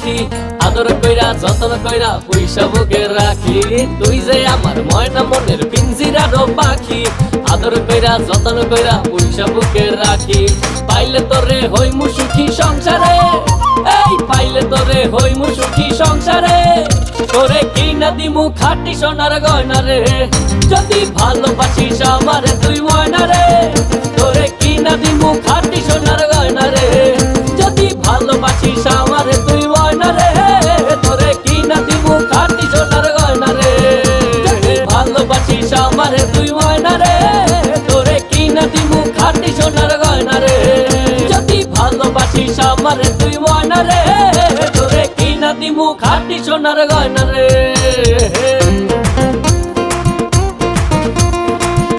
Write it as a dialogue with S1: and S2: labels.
S1: পাখি আদর কইরা যতন কইরা পয়সা বুকে রাখি তুই যে আমার ময়না মনের পিঞ্জিরারও পাখি আদর কইরা যতন কইরা পয়সা বুকে রাখি পাইলে তোরে হইমু সুখী সংসারে এই পাইলে তোরে হইমু সুখী সংসারে তোরে কিনা দিমু খাঁটি সোনার গয়না রে যদি ভালোবাসিস আমারে তুই ময়না রে তোরে কিনা দিমু খাঁটি সোনার গয়না রে যদি ভালোবাসিস আমারে তুই ময়না রে তোরে কিনা দিমু খাঁটি সোনার গয়না রে যদি ভালোবাসিস আমারে তুই ময়না রে তোরে কিনা দিমু খাঁটি সোনার গয়না রে যদি ভালোবাসিস আমারে তুই ময়না রে তোরে কিনা দিমু খাঁটি সোনার গয়না রে